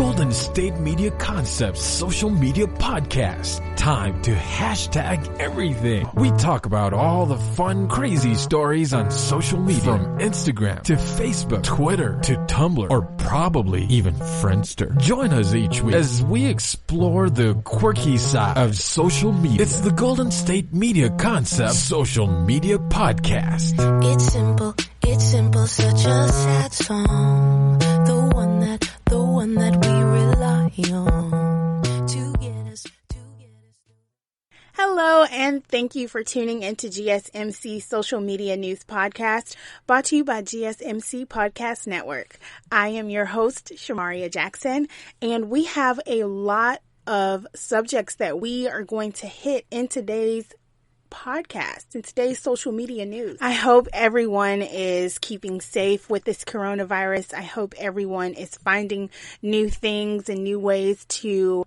Golden State Media Concepts social media podcast. Time to hashtag everything. We talk about all the fun, crazy stories on social media. From Instagram to Facebook, Twitter to Tumblr, or probably even Friendster. Join us each week as we explore the quirky side of social media. It's the Golden State Media Concepts social media podcast. It's simple, such a sad song. The one that we rely on to get us. Hello, and thank you for tuning into GSMC Social Media News Podcast, brought to you by GSMC Podcast Network. I am your host, Shamaria Jackson, and we have a lot of subjects that we are going to hit in today's podcast, in today's social media news. I hope everyone is keeping safe with this coronavirus. I hope everyone is finding new things and new ways to,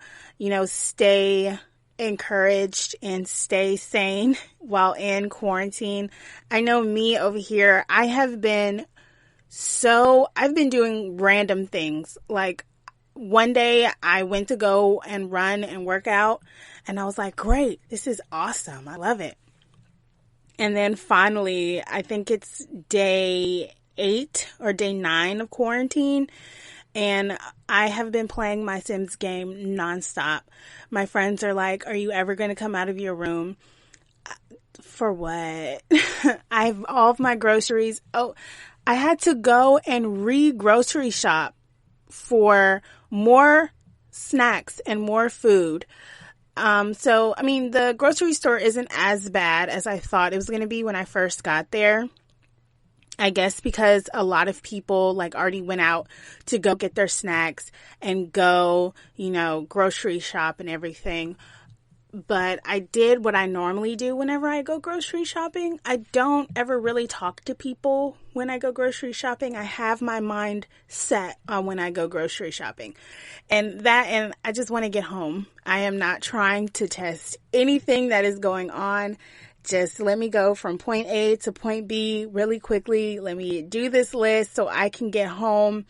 stay encouraged and stay sane while in quarantine. I know me over here, I've been doing random things. Like one day I went to go and run and work out, and I was like, great, this is awesome. I love it. And then finally, I think it's day 8 or day 9 of quarantine, and I have been playing my Sims game nonstop. My friends are like, are you ever going to come out of your room? For what? I have all of my groceries. Oh, I had to go and re-grocery shop for more snacks and more food. The grocery store isn't as bad as I thought it was going to be when I first got there. I guess because a lot of people already went out to go get their snacks and go, grocery shop and everything. But I did what I normally do whenever I go grocery shopping. I don't ever really talk to people when I go grocery shopping. I have my mind set on when I go grocery shopping. And I just want to get home. I am not trying to test anything that is going on. Just let me go from point A to point B really quickly. Let me do this list so I can get home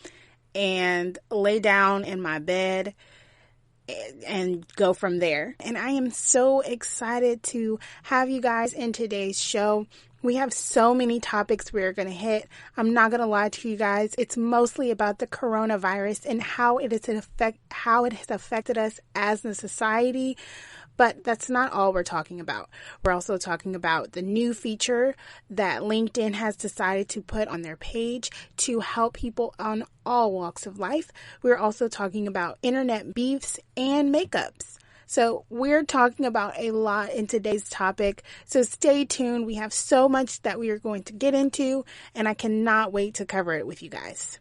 and lay down in my bed and go from there. And I am so excited to have you guys in today's show. We have so many topics we're going to hit. I'm not going to lie to you guys. It's mostly about the coronavirus and how it has affected us as a society. But that's not all we're talking about. We're also talking about the new feature that LinkedIn has decided to put on their page to help people on all walks of life. We're also talking about internet beefs and makeups. So we're talking about a lot in today's topic. So stay tuned. We have so much that we are going to get into, and I cannot wait to cover it with you guys.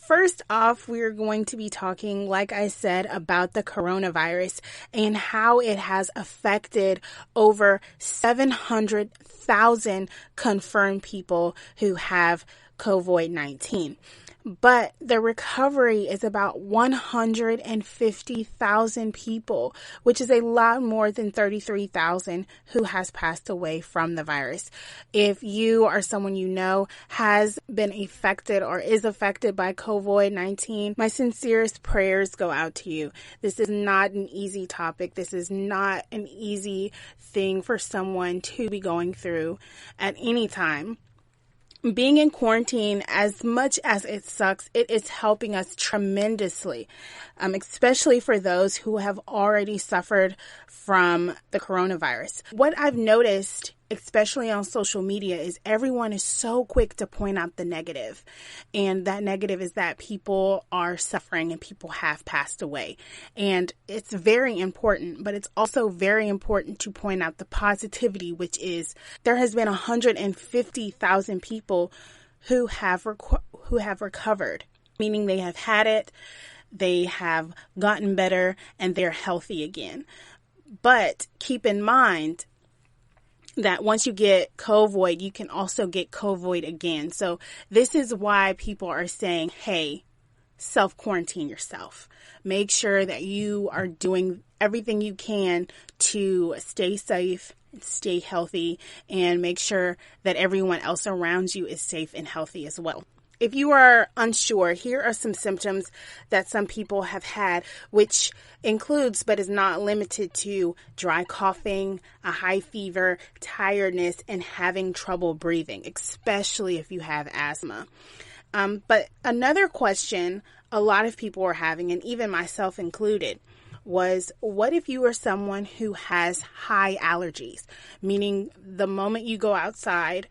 First off, we're going to be talking, like I said, about the coronavirus and how it has affected over 700,000 confirmed people who have COVID-19. But the recovery is about 150,000 people, which is a lot more than 33,000 who has passed away from the virus. If you or someone you know has been affected or is affected by COVID-19, my sincerest prayers go out to you. This is not an easy topic. This is not an easy thing for someone to be going through at any time. Being in quarantine, as much as it sucks, it is helping us tremendously, especially for those who have already suffered from the coronavirus. What I've noticed, especially on social media, is everyone is so quick to point out the negative. And that negative is that people are suffering and people have passed away. And it's very important, but it's also very important to point out the positivity, which is there has been 150,000 people who have recovered, meaning they have had it, they have gotten better, and they're healthy again. But keep in mind that once you get COVID, you can also get COVID again. So this is why people are saying, hey, self-quarantine yourself. Make sure that you are doing everything you can to stay safe, stay healthy, and make sure that everyone else around you is safe and healthy as well. If you are unsure, here are some symptoms that some people have had, which includes but is not limited to dry coughing, a high fever, tiredness, and having trouble breathing, especially if you have asthma. But another question a lot of people are having, and even myself included, was what if you are someone who has high allergies, meaning the moment you go outside,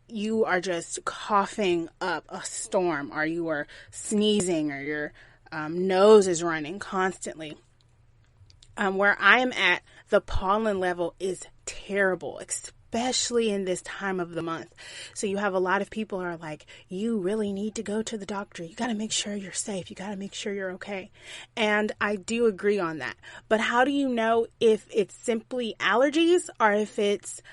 you are just coughing up a storm, or you are sneezing, or your nose is running constantly. Where I am at, the pollen level is terrible, especially in this time of the month. So you have a lot of people who are like, you really need to go to the doctor. You got to make sure you're safe. You got to make sure you're okay. And I do agree on that. But how do you know if it's simply allergies or if it's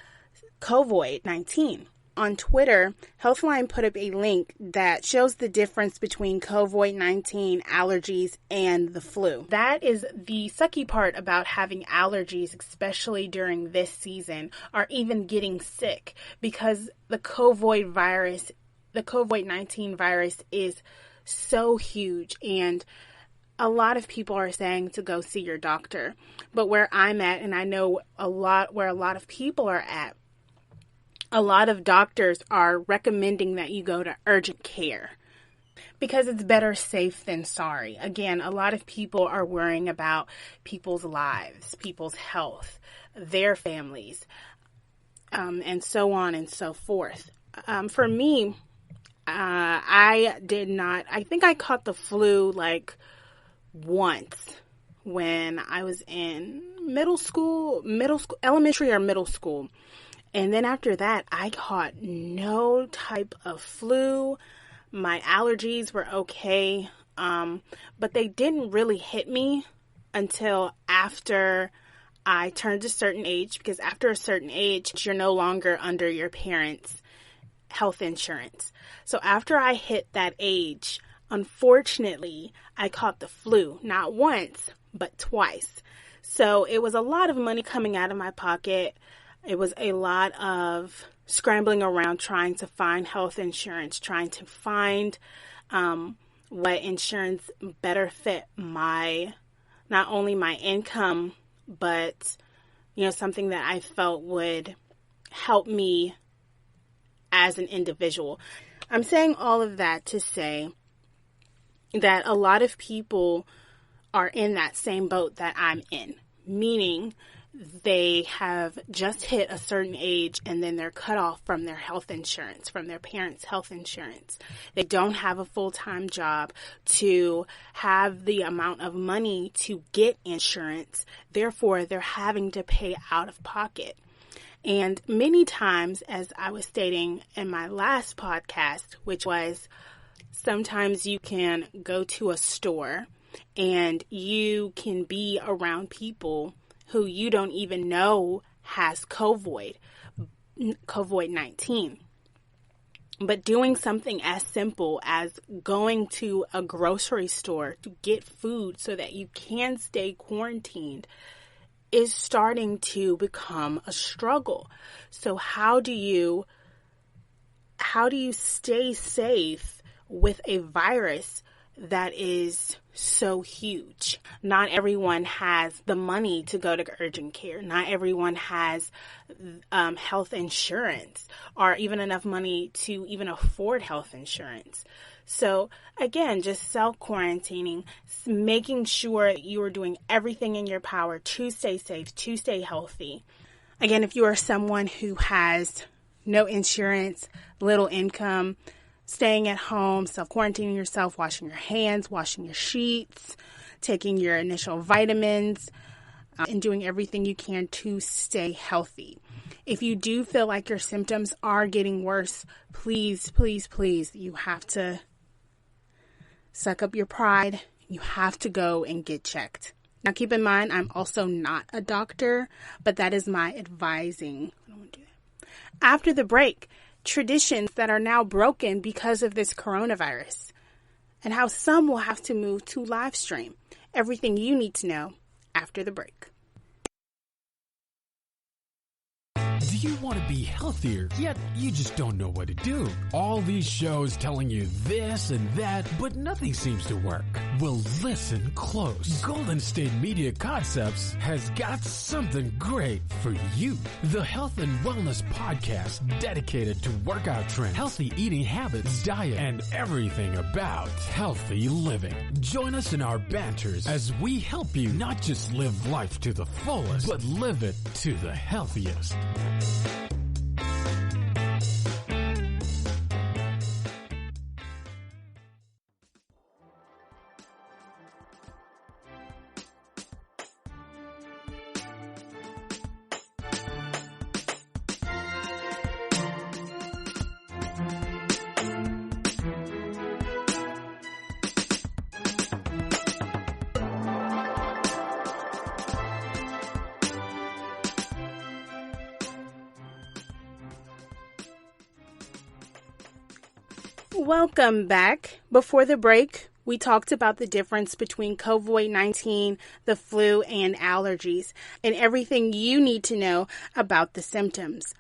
COVID-19? On Twitter, Healthline put up a link that shows the difference between COVID-19 allergies and the flu. That is the sucky part about having allergies, especially during this season, or even getting sick, because the COVID-19 virus is so huge, and a lot of people are saying to go see your doctor. But where I'm at, and I know where a lot of people are at, a lot of doctors are recommending that you go to urgent care because it's better safe than sorry. Again, a lot of people are worrying about people's lives, people's health, their families, and so on and so forth. For me, I think I caught the flu like once when I was in elementary or middle school. And then after that, I caught no type of flu. My allergies were okay, but they didn't really hit me until after I turned a certain age, because after a certain age, you're no longer under your parents' health insurance. So after I hit that age, unfortunately, I caught the flu, not once, but twice. So it was a lot of money coming out of my pocket. It was a lot of scrambling around trying to find health insurance, trying to find what insurance better fit not only my income, but, something that I felt would help me as an individual. I'm saying all of that to say that a lot of people are in that same boat that I'm in, meaning they have just hit a certain age and then they're cut off from their health insurance, from their parents' health insurance. They don't have a full-time job to have the amount of money to get insurance. Therefore, they're having to pay out of pocket. And many times, as I was stating in my last podcast, which was sometimes you can go to a store and you can be around people who you don't even know has COVID-19. But doing something as simple as going to a grocery store to get food so that you can stay quarantined is starting to become a struggle. So how do you stay safe with a virus that is so huge? Not everyone has the money to go to urgent care. Not everyone has health insurance or even enough money to even afford health insurance. So again, just self-quarantining, making sure that you are doing everything in your power to stay safe, to stay healthy. Again, if you are someone who has no insurance, little income, staying at home, self-quarantining yourself, washing your hands, washing your sheets, taking your initial vitamins, and doing everything you can to stay healthy. If you do feel like your symptoms are getting worse, please, please, please, you have to suck up your pride. You have to go and get checked. Now, keep in mind, I'm also not a doctor, but that is my advising. I don't want to do that. After the break, traditions that are now broken because of this coronavirus, and how some will have to move to live stream. Everything you need to know after the break. Do Do you want to be healthier, yet you just don't know what to do? All these shows telling you this and that, but nothing seems to work. Well, listen close. Golden State Media Concepts has got something great for you. The Health and Wellness Podcast dedicated to workout trends, healthy eating habits, diet, and everything about healthy living. Join us in our banters as we help you not just live life to the fullest, but live it to the healthiest. Welcome back. Before the break, we talked about the difference between COVID-19, the flu, and allergies, and everything you need to know about the symptoms.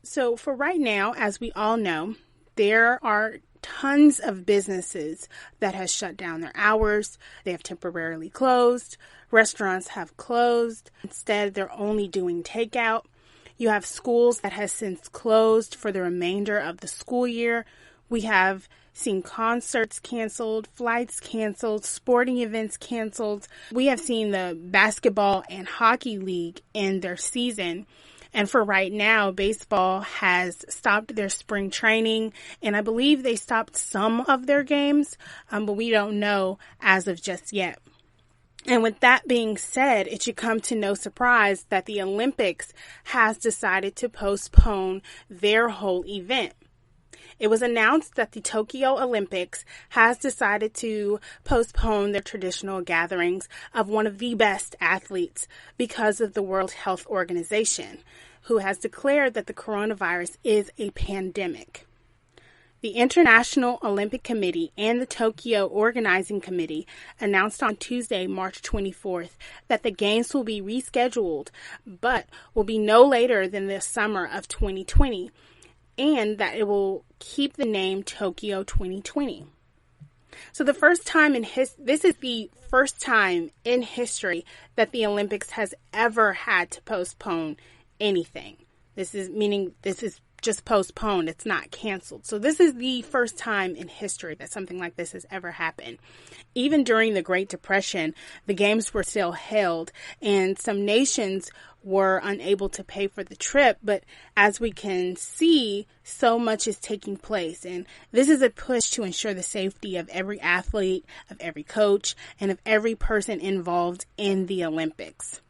So for right now, as we all know, there are tons of businesses that have shut down their hours. They have temporarily closed. Restaurants have closed. Instead, they're only doing takeout. You have schools that have since closed for the remainder of the school year. We have seen concerts canceled, flights canceled, sporting events canceled. We have seen the basketball and hockey league end their season. And for right now, baseball has stopped their spring training. And I believe they stopped some of their games, but we don't know as of just yet. And with that being said, it should come to no surprise that the Olympics has decided to postpone their whole event. It was announced that the Tokyo Olympics has decided to postpone their traditional gatherings of one of the best athletes because of the World Health Organization, who has declared that the coronavirus is a pandemic. The International Olympic Committee and the Tokyo Organizing Committee announced on Tuesday, March 24th, that the Games will be rescheduled, but will be no later than the summer of 2020. And that it will keep the name Tokyo 2020. So this is the first time in history that the Olympics has ever had to postpone anything. This is just postponed. It's not canceled. So this is the first time in history that something like this has ever happened. Even during the Great Depression, the games were still held and some nations were unable to pay for the trip. But as we can see, so much is taking place. And this is a push to ensure the safety of every athlete, of every coach, and of every person involved in the Olympics.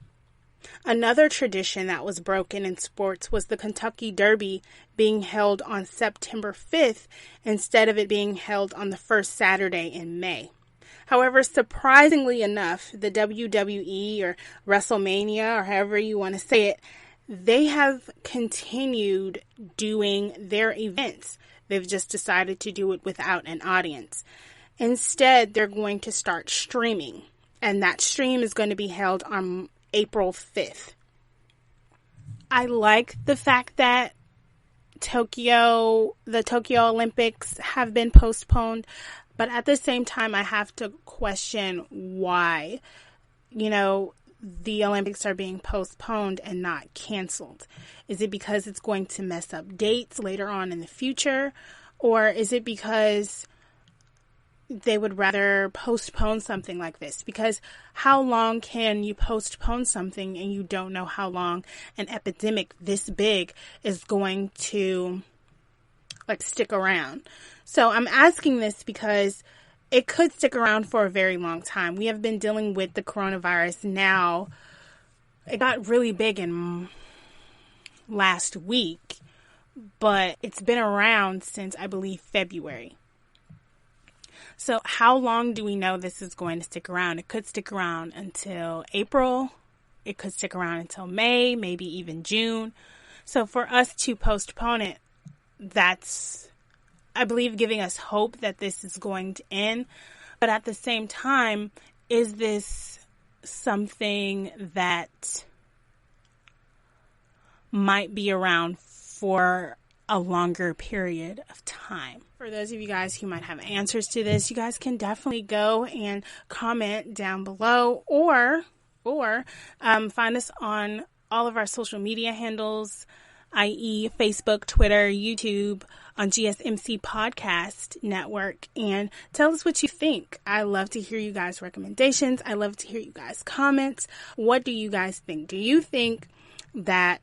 Another tradition that was broken in sports was the Kentucky Derby being held on September 5th instead of it being held on the first Saturday in May. However, surprisingly enough, the WWE or WrestleMania, or however you want to say it, they have continued doing their events. They've just decided to do it without an audience. Instead, they're going to start streaming, and that stream is going to be held on April 5th. I like the fact that the Tokyo Olympics have been postponed, but at the same time, I have to question why, the Olympics are being postponed and not canceled. Is it because it's going to mess up dates later on in the future? Or is it because they would rather postpone something like this? Because how long can you postpone something and you don't know how long an epidemic this big is going to stick around? So I'm asking this because it could stick around for a very long time. We have been dealing with the coronavirus now. It got really big in last week, but it's been around since, I believe, February. So how long do we know this is going to stick around? It could stick around until April. It could stick around until May, maybe even June. So for us to postpone it, that's, I believe, giving us hope that this is going to end. But at the same time, is this something that might be around for a longer period of time. For those of you guys who might have answers to this, you guys can definitely go and comment down below or find us on all of our social media handles, i.e. Facebook, Twitter, YouTube, on GSMC Podcast Network, and tell us what you think. I love to hear you guys' recommendations. I love to hear you guys' comments. What do you guys think? Do you think that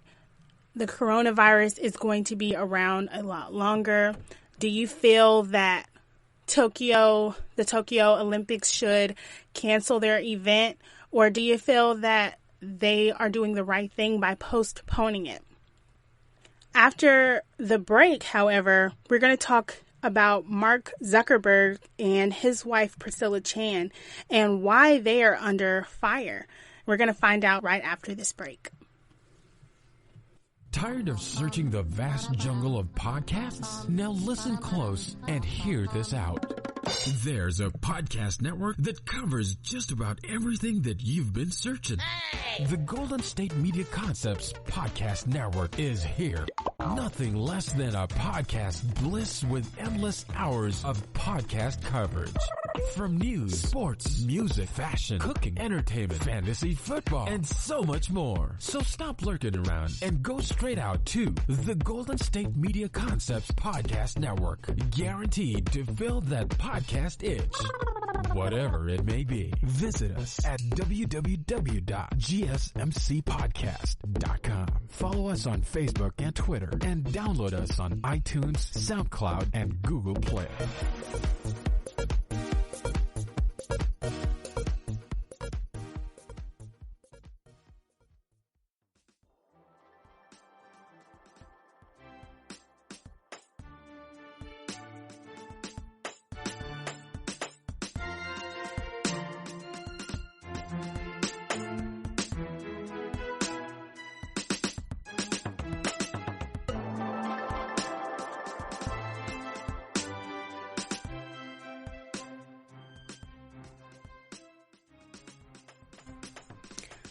the coronavirus is going to be around a lot longer? Do you feel that the Tokyo Olympics should cancel their event? Or do you feel that they are doing the right thing by postponing it? After the break, however, we're going to talk about Mark Zuckerberg and his wife Priscilla Chan and why they are under fire. We're going to find out right after this break. Tired of searching the vast jungle of podcasts? Now listen close and hear this out. There's a podcast network that covers just about everything that you've been searching. Hey! The Golden State Media Concepts Podcast Network is here. Nothing less than a podcast bliss with endless hours of podcast coverage. From news, sports, music, fashion, cooking, entertainment, fantasy, football, and so much more. So stop lurking around and go straight out to the Golden State Media Concepts Podcast Network. Guaranteed to fill that podcast itch. Whatever it may be. Visit us at www.gsmcpodcast.com. Follow us on Facebook and Twitter and download us on iTunes, SoundCloud, and Google Play.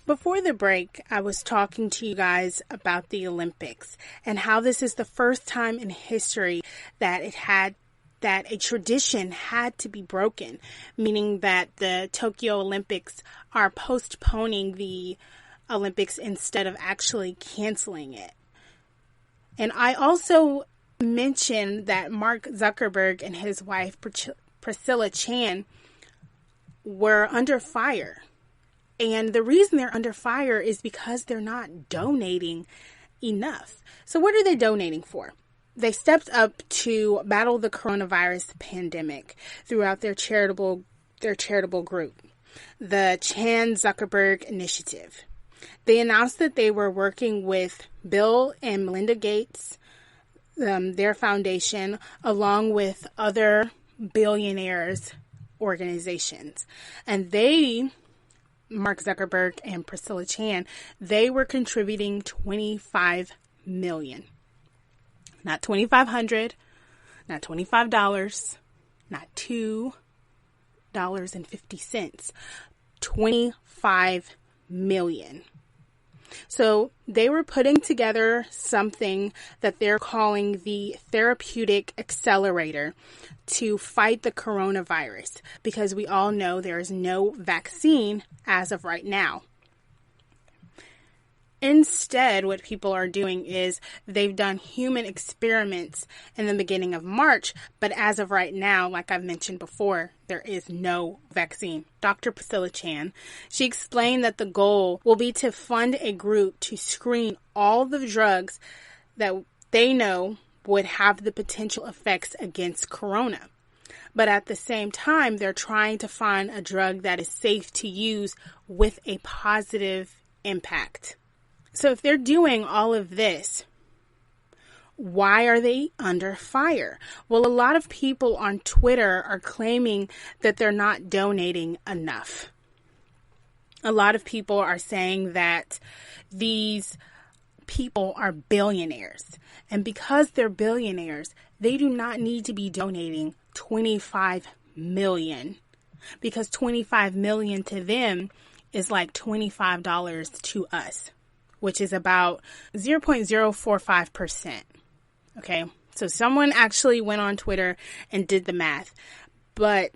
Before the break, I was talking to you guys about the Olympics and how this is the first time in history that a tradition had to be broken, meaning that the Tokyo Olympics are postponing the Olympics instead of actually canceling it. And I also mentioned that Mark Zuckerberg and his wife Priscilla Chan were under fire. And the reason they're under fire is because they're not donating enough. So what are they donating for? They stepped up to battle the coronavirus pandemic throughout their charitable group, the Chan Zuckerberg Initiative. They announced that they were working with Bill and Melinda Gates, their foundation, along with other billionaires' organizations. And Mark Zuckerberg and Priscilla Chan, they were contributing $25 million. Not $2,500, not $25, not $2.50, $25 million. So they were putting together something that they're calling the therapeutic accelerator to fight the coronavirus, because we all know there is no vaccine as of right now. Instead, what people are doing is they've done human experiments in the beginning of March, but as of right now, like I've mentioned before, there is no vaccine. Dr. Priscilla Chan, she explained that the goal will be to fund a group to screen all the drugs that they know would have the potential effects against corona. But at the same time, they're trying to find a drug that is safe to use with a positive impact. So if they're doing all of this, why are they under fire? Well, a lot of people on Twitter are claiming that they're not donating enough. A lot of people are saying that these people are billionaires. And because they're billionaires, they do not need to be donating $25 million. Because $25 million to them is like $25 to us. which is about 0.045%. Okay, so someone actually went on Twitter and did the math. But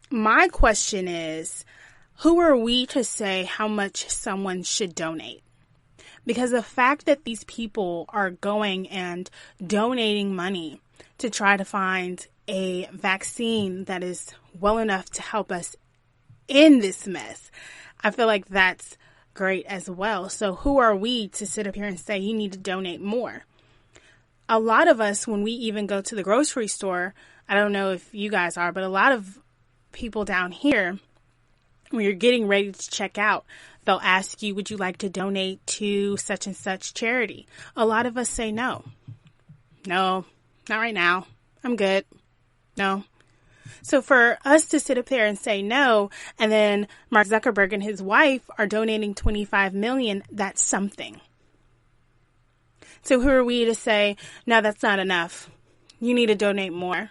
my question is, who are we to say how much someone should donate? Because the fact that these people are going and donating money to try to find a vaccine that is well enough to help us in this mess, I feel like that's great as well. So who are we to sit up here and say you need to donate more? A lot of us, when we even go to the grocery store, I don't know if you guys are, but a lot of people down here, when you're getting ready to check out, they'll ask you, would you like to donate to such and such charity? A lot of us say no. No, not right now. I'm good. No. So for us to sit up there and say no, and then Mark Zuckerberg and his wife are donating $25 million, that's something. So who are we to say, no, that's not enough. You need to donate more.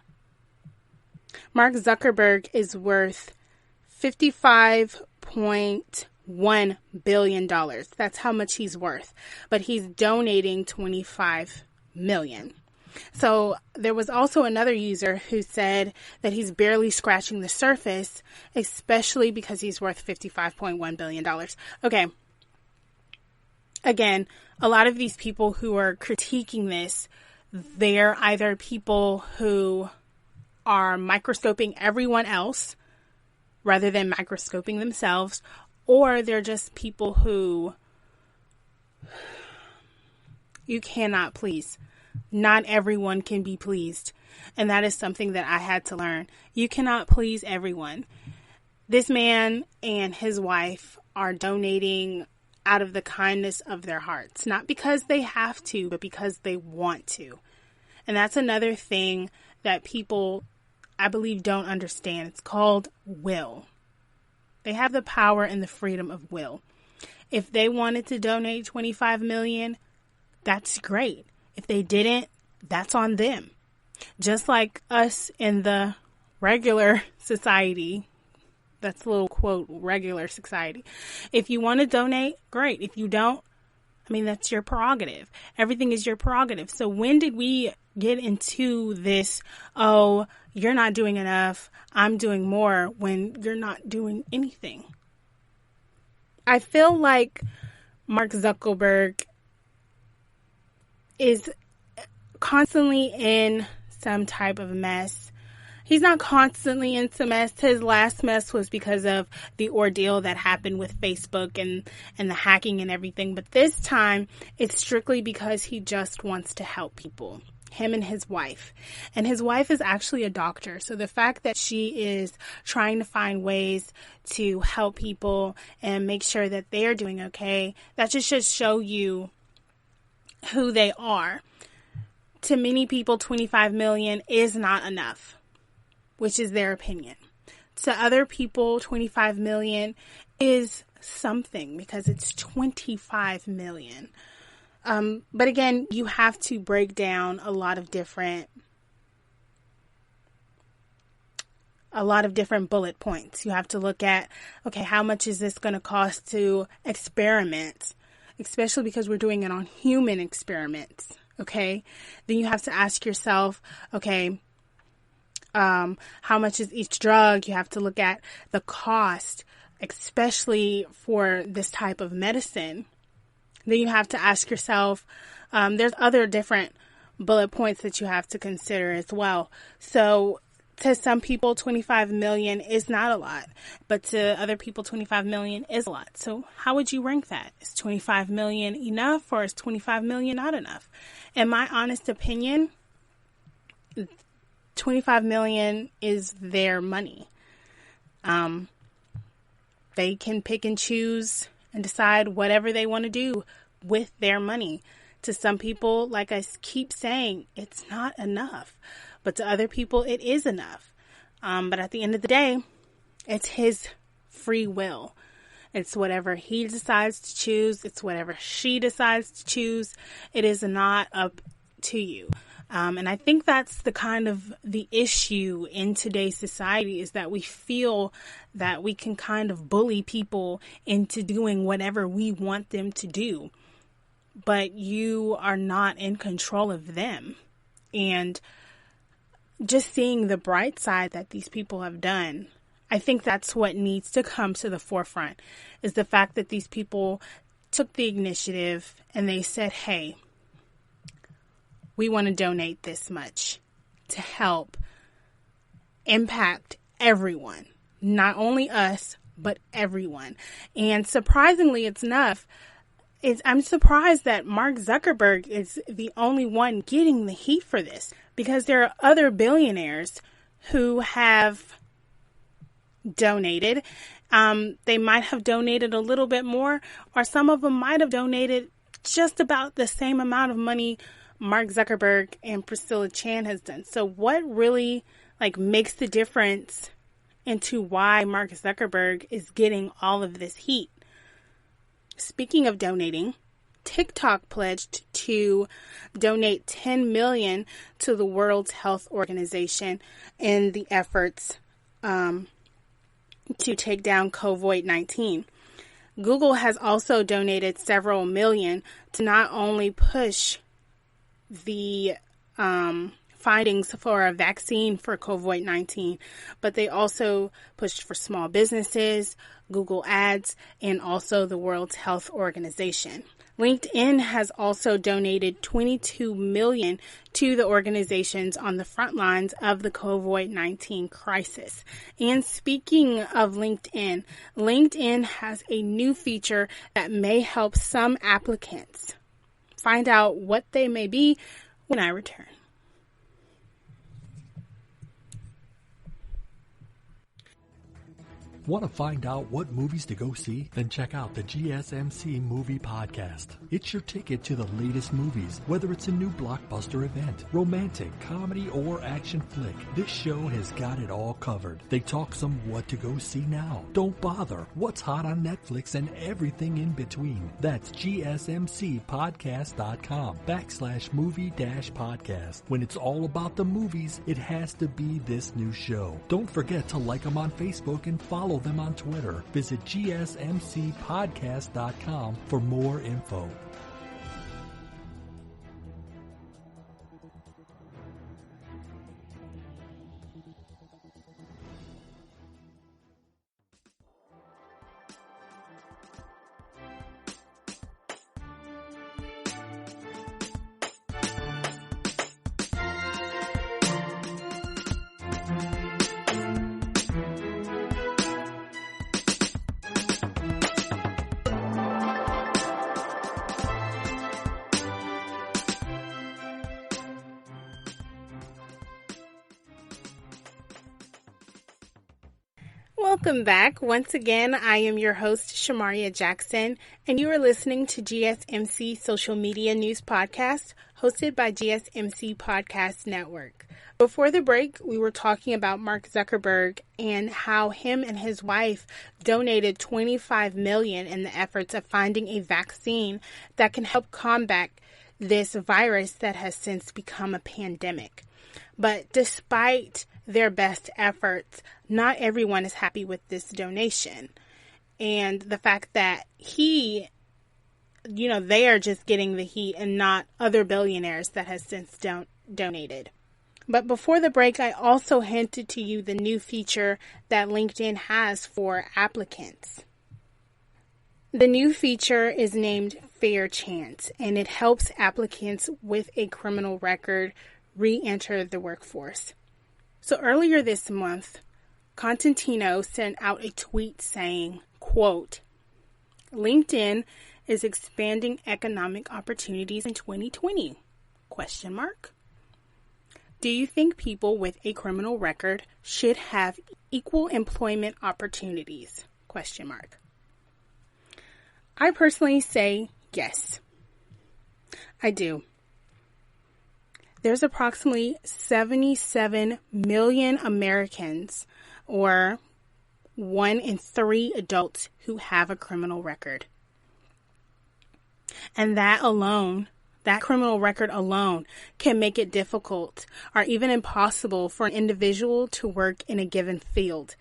Mark Zuckerberg is worth $55.1 billion. That's how much he's worth. But he's donating $25 million. So there was also another user who said that he's barely scratching the surface, especially because he's worth $55.1 billion. Okay. Again, a lot of these people who are critiquing this, they're either people who are microscoping everyone else rather than microscoping themselves, or they're just people who you cannot please. Not everyone can be pleased. And that is something that I had to learn. You cannot please everyone. This man and his wife are donating out of the kindness of their hearts. Not because they have to, but because they want to. And that's another thing that people, I believe, don't understand. It's called will. They have the power and the freedom of will. If they wanted to donate $25 million, that's great. If they didn't, that's on them. Just like us in the regular society, that's a little quote, regular society. If you want to donate, great. If you don't, I mean, that's your prerogative. Everything is your prerogative. So when did we get into this, oh, you're not doing enough, I'm doing more, when you're not doing anything? I feel like Mark Zuckerberg is constantly in some type of mess. He's not constantly in some mess. His last mess was because of the ordeal that happened with Facebook and the hacking and everything. But this time, it's strictly because he just wants to help people. Him and his wife. And his wife is actually a doctor. So the fact that she is trying to find ways to help people and make sure that they're doing okay, that just should show you who they are. To many people, 25 million is not enough, which is their opinion. To other people, 25 million is something because it's 25 million. But again, you have to break down a lot of different bullet points. You have to look at, okay, how much is this going to cost to experiment? Especially because we're doing it on human experiments, okay? Then you have to ask yourself, okay, how much is each drug? You have to look at the cost, especially for this type of medicine. Then you have to ask yourself, there's other different bullet points that you have to consider as well. So to some people, 25 million is not a lot, but to other people, 25 million is a lot. So how would you rank that? Is 25 million enough, or is 25 million not enough? In my honest opinion, 25 million is their money. They can pick and choose and decide whatever they want to do with their money. To some people, like I keep saying, it's not enough. But to other people, it is enough. But at the end of the day, it's his free will. It's whatever he decides to choose. It's whatever she decides to choose. It is not up to you. And I think that's the kind of the issue in today's society, is that we feel that we can kind of bully people into doing whatever we want them to do. but you are not in control of them. And just seeing the bright side that these people have done, I think that's what needs to come to the forefront, is the fact that these people took the initiative and they said, hey, we want to donate this much to help impact everyone, not only us, but everyone. And surprisingly enough, I'm surprised that Mark Zuckerberg is the only one getting the heat for this, because there are other billionaires who have donated. They might have donated a little bit more, or some of them might have donated just about the same amount of money Mark Zuckerberg and Priscilla Chan has done. So what really makes the difference into why Mark Zuckerberg is getting all of this heat? Speaking of donating, TikTok pledged to donate $10 million to the World Health Organization in the efforts to take down COVID-19. Google has also donated several million to not only push the findings for a vaccine for COVID-19, but they also pushed for small businesses, Google Ads, and also the World Health Organization. LinkedIn has also donated $22 million to the organizations on the front lines of the COVID-19 crisis. And speaking of LinkedIn, LinkedIn has a new feature that may help some applicants. Find out what they may be when I return. Want to find out what movies to go see? Then check out the GSMC Movie Podcast. It's your ticket to the latest movies, whether it's a new blockbuster event, romantic, comedy, or action flick. This show has got it all covered. They talk some what to go see now, don't bother, what's hot on Netflix, and everything in between. That's GSMCpodcast.com/movie-podcast. When it's all about the movies, it has to be this new show. Don't forget to like them on Facebook and follow them on Twitter. Visit GSMCpodcast.com for more info. Welcome back. Once again, I am your host, Shamaria Jackson, and you are listening to GSMC Social Media News Podcast, hosted by GSMC Podcast Network. Before the break, we were talking about Mark Zuckerberg and how him and his wife donated $25 million in the efforts of finding a vaccine that can help combat this virus that has since become a pandemic. But despite their best efforts, not everyone is happy with this donation. And the fact that they are just getting the heat and not other billionaires that has since donated. But before the break, I also hinted to you the new feature that LinkedIn has for applicants. The new feature is named Fair Chance, and it helps applicants with a criminal record re-enter the workforce. So earlier this month, Constantino sent out a tweet saying, quote, LinkedIn is expanding economic opportunities in 2020, ? Do you think people with a criminal record should have equal employment opportunities? ? I personally say yes. I do. There's approximately 77 million Americans, or 1 in 3 adults, who have a criminal record. And that criminal record alone, can make it difficult or even impossible for an individual to work in a given field,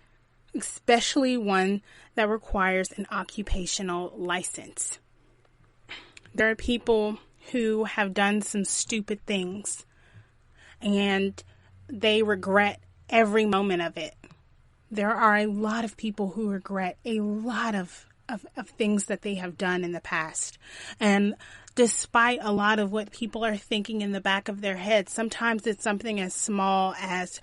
especially one that requires an occupational license. There are people who have done some stupid things and they regret every moment of it. There are a lot of people who regret a lot of things that they have done in the past. And despite a lot of what people are thinking in the back of their head, sometimes it's something as small as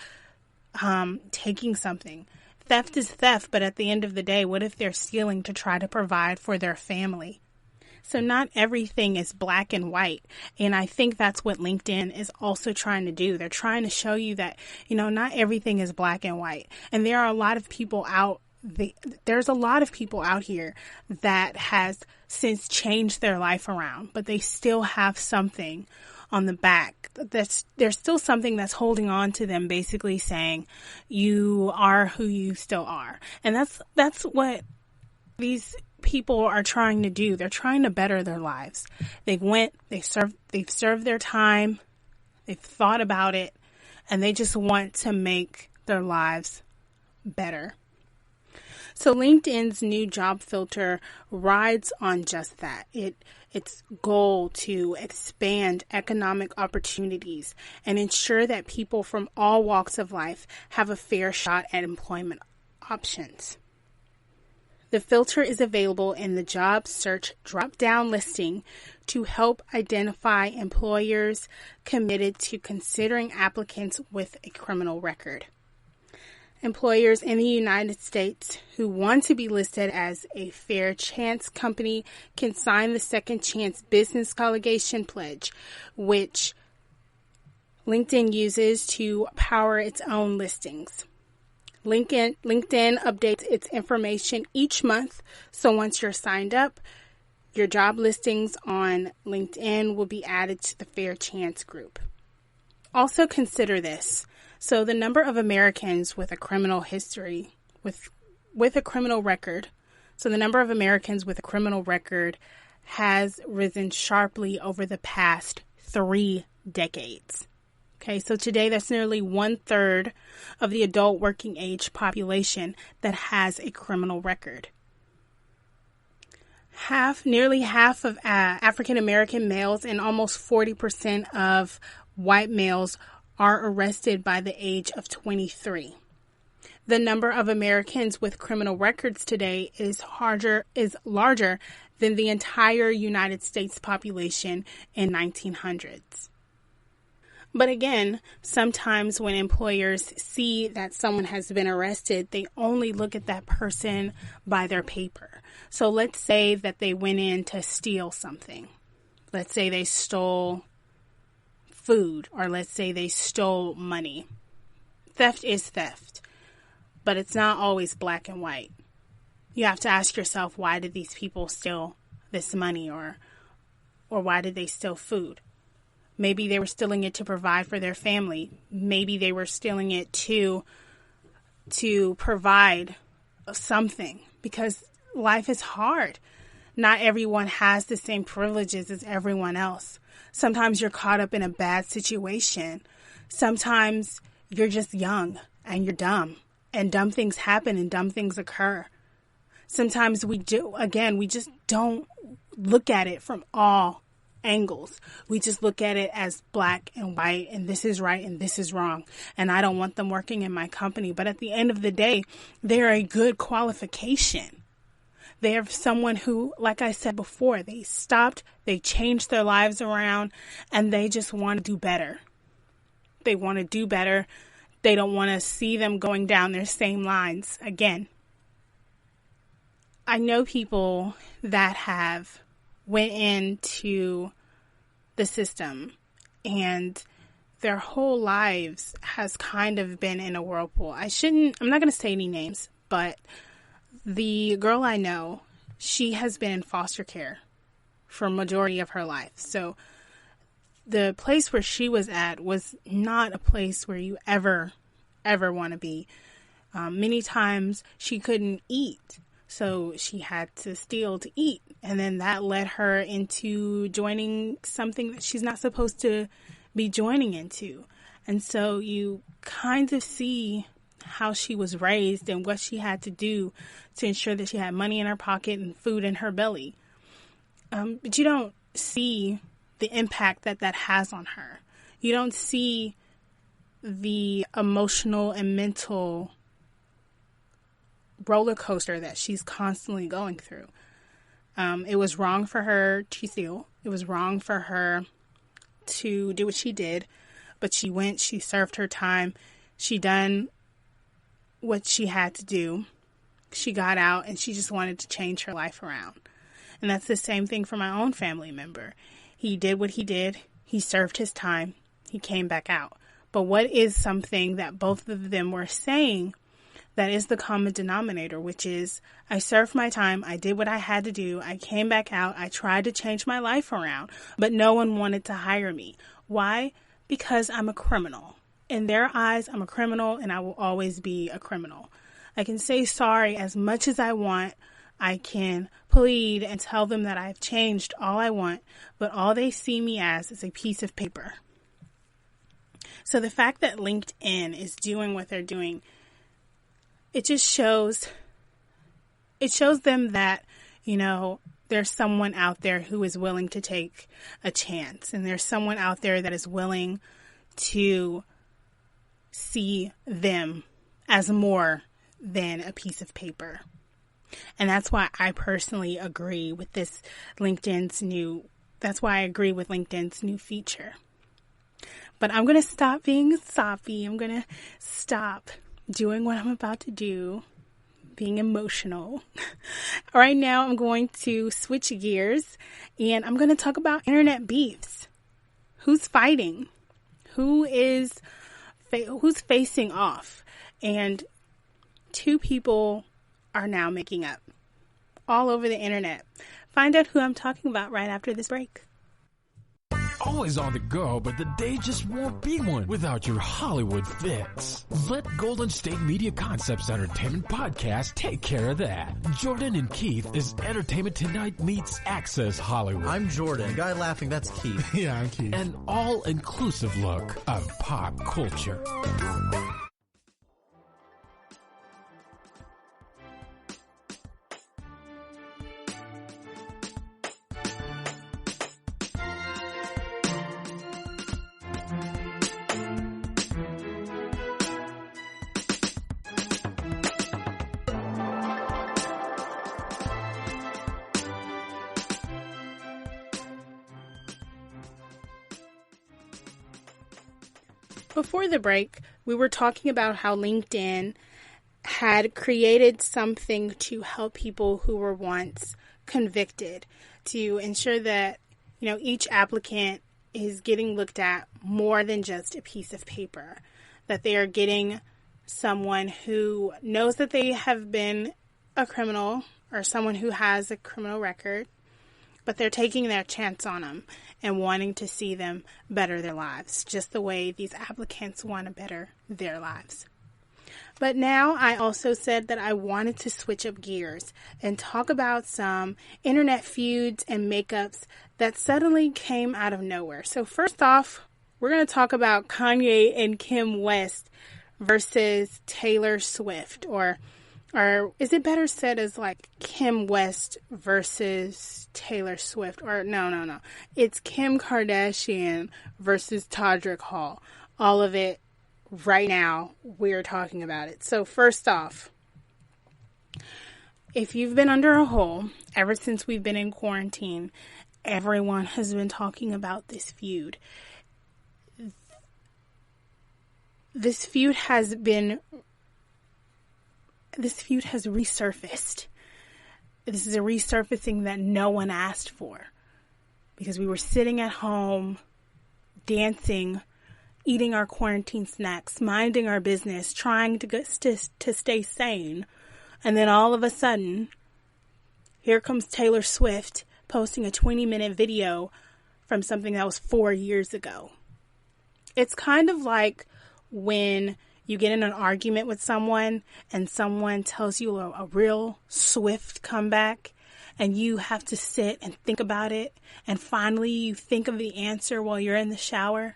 taking something. Theft is theft, but at the end of the day, what if they're stealing to try to provide for their family? So not everything is black and white. And I think that's what LinkedIn is also trying to do. They're trying to show you that, not everything is black and white. And there are a lot of people there's a lot of people out here that has since changed their life around, but they still have something on the back. There's still something that's holding on to them, basically saying you are who you still are. And that's what these people are trying to do. They're trying to better their lives. They've served their time, they've thought about it, and they just want to make their lives better. So LinkedIn's new job filter rides on just that. Its goal to expand economic opportunities and ensure that people from all walks of life have a fair shot at employment options. The filter is available in the job search drop-down listing to help identify employers committed to considering applicants with a criminal record. Employers in the United States who want to be listed as a fair chance company can sign the Second Chance Business Collegation Pledge, which LinkedIn uses to power its own listings. LinkedIn updates its information each month, so once you're signed up, your job listings on LinkedIn will be added to the Fair Chance group. Also consider this. So the number of Americans with a criminal history, with a criminal record, so the number of Americans with a criminal record has risen sharply over the past 3 decades. Okay, so today that's nearly 1/3 of the adult working age population that has a criminal record. Nearly half of African American males and almost 40% of white males are arrested by the age of 23. The number of Americans with criminal records today is larger than the entire United States population in 1900s. But again, sometimes when employers see that someone has been arrested, they only look at that person by their paper. So let's say that they went in to steal something. Let's say they stole food, or let's say they stole money. Theft is theft, but it's not always black and white. You have to ask yourself, why did these people steal this money, or why did they steal food? Maybe they were stealing it to provide for their family. Maybe they were stealing it to provide something, because life is hard. Not everyone has the same privileges as everyone else. Sometimes you're caught up in a bad situation. Sometimes you're just young and you're dumb, and dumb things happen and dumb things occur. Sometimes we just don't look at it from all angles. We just look at it as black and white, and this is right and this is wrong, and I don't want them working in my company. But at the end of the day, they're a good qualification. They're someone who, like I said before, they changed their lives around, and they just want to do better. They want to do better. They don't want to see them going down their same lines again. I know people that have went into the system and their whole lives has kind of been in a whirlpool. I'm not going to say any names, but the girl I know, she has been in foster care for a majority of her life. So the place where she was at was not a place where you ever want to be. Many times she couldn't eat, so she had to steal to eat. And then that led her into joining something that she's not supposed to be joining into. And so you kind of see how she was raised and what she had to do to ensure that she had money in her pocket and food in her belly. But you don't see the impact that that has on her. You don't see the emotional and mental roller coaster that she's constantly going through. It was wrong for her to steal. It was wrong for her to do what she did, but she went, she served her time, she done what she had to do. She got out and she just wanted to change her life around. And that's the same thing for my own family member. He did what he did. He served his time. He came back out. But what is something that both of them were saying that is the common denominator, which is, I served my time, I did what I had to do, I came back out, I tried to change my life around, but no one wanted to hire me. Why? Because I'm a criminal. In their eyes, I'm a criminal, and I will always be a criminal. I can say sorry as much as I want. I can plead and tell them that I've changed all I want, but all they see me as is a piece of paper. So the fact that LinkedIn is doing what they're doing, it just shows them that, you know, there's someone out there who is willing to take a chance, and there's someone out there that is willing to see them as more than a piece of paper. And that's why I personally agree with LinkedIn's new feature. But I'm going to stop being soppy. I'm going to stop doing what I'm about to do, being emotional. Right now, I'm going to switch gears, and I'm going to talk about internet beefs. Who's fighting? Who's facing off? And two people are now making up all over the internet. Find out who I'm talking about right after this break. Always on the go, but the day just won't be one without your Hollywood fix. Let Golden State Media Concepts Entertainment Podcast take care of that. Jordan and Keith is Entertainment Tonight meets Access Hollywood. I'm Jordan. The guy laughing, that's Keith. Yeah, I'm Keith. An all-inclusive look of pop culture. Before the break, we were talking about how LinkedIn had created something to help people who were once convicted, to ensure that, you know, each applicant is getting looked at more than just a piece of paper, that they are getting someone who knows that they have been a criminal or someone who has a criminal record, but they're taking their chance on them and wanting to see them better their lives, just the way these applicants want to better their lives. But now I also said that I wanted to switch up gears and talk about some internet feuds and makeups that suddenly came out of nowhere. So first off, we're going to talk about Kanye and Kim West versus Taylor Swift, or is it better said as like Kim West versus Taylor Swift? Or no. It's Kim Kardashian versus Todrick Hall. All of it right now. We're talking about it. So first off, if you've been under a hole ever since we've been in quarantine, everyone has been talking about this feud. This feud has resurfaced. This is a resurfacing that no one asked for, because we were sitting at home, dancing, eating our quarantine snacks, minding our business, trying to stay sane. And then all of a sudden, here comes Taylor Swift posting a 20-minute video from something that was 4 years ago. It's kind of like when you get in an argument with someone and someone tells you a real swift comeback and you have to sit and think about it, and finally you think of the answer while you're in the shower